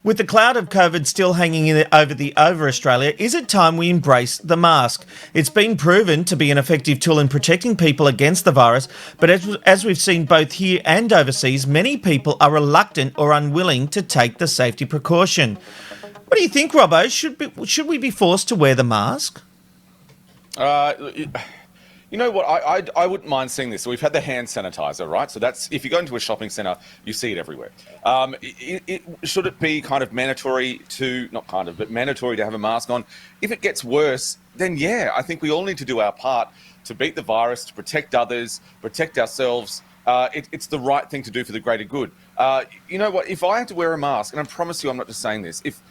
With the cloud of COVID still hanging over Australia, is it time we embrace the mask? It's been proven to be an effective tool in protecting people against the virus, but as we've seen both here and overseas, many people are reluctant or unwilling to take the safety precaution. What do you think, Robbo? Should we be forced to wear the mask? You know what? I wouldn't mind seeing this. So we've had the hand sanitizer, right? So that's, if you go into a shopping centre, you see it everywhere. Should it be kind of mandatory to, not kind of, but mandatory to have a mask on? If it gets worse, then yeah, I think we all need to do our part to beat the virus, to protect others, protect ourselves. It's the right thing to do for the greater good. You know what? If I had to wear a mask, and I promise you I'm not just saying this, if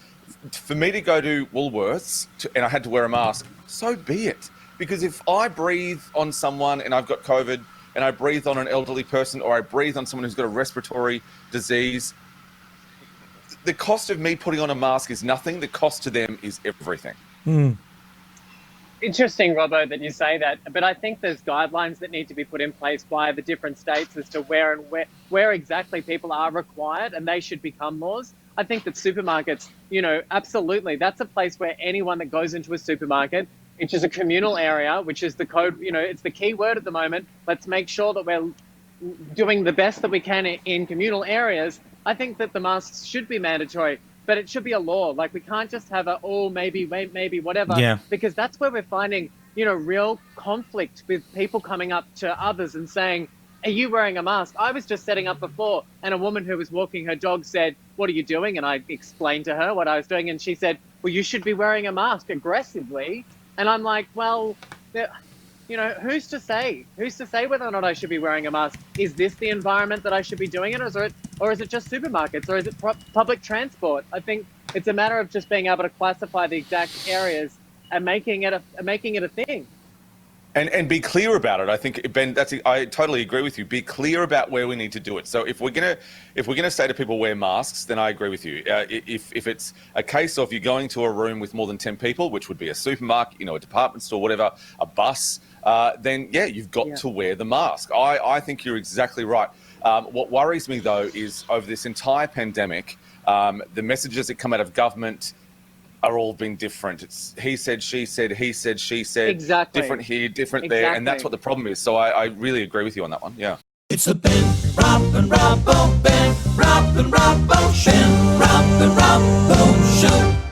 for me to go to Woolworths and I had to wear a mask, so be it. Because if I breathe on someone and I've got COVID, and I breathe on an elderly person, or I breathe on someone who's got a respiratory disease, the cost of me putting on a mask is nothing. The cost to them is everything. Interesting, Robbo, that you say that. But I think there's guidelines that need to be put in place by the different states as to where exactly people are required, and they should become laws. I think that supermarkets, absolutely, that's a place where anyone that goes into a supermarket, which is a communal area, which is the code, it's the key word at the moment. Let's make sure that we're doing the best that we can in communal areas. I think that the masks should be mandatory, but it should be a law. Like, we can't just have maybe, whatever. Yeah. Because that's where we're finding, real conflict with people coming up to others and saying, are you wearing a mask? I was just setting up before, and a woman who was walking her dog said, what are you doing? And I explained to her what I was doing, and she said, well, you should be wearing a mask aggressively. And I'm like, well, who's to say? Who's to say whether or not I should be wearing a mask? Is this the environment that I should be doing it, or is it just supermarkets, or is it public transport? I think it's a matter of just being able to classify the exact areas and making it a thing. And be clear about it. I think, Ben, I totally agree with you. Be clear about where we need to do it. So if we're gonna say to people wear masks, then I agree with you. If it's a case of you're going to a room with more than 10 people, which would be a supermarket, a department store, whatever, a bus, then yeah, you've got to wear the mask. I think you're exactly right. What worries me though is over this entire pandemic, the messages that come out of government are all been different. It's he said, she said, he said, she said. Exactly. Different here, different there, and that's what the problem is. So I really agree with you on that one. Yeah. It's the Ben, Rob and Robbo, Ben, Rob and Robbo, Ben, Rob and Robbo Show.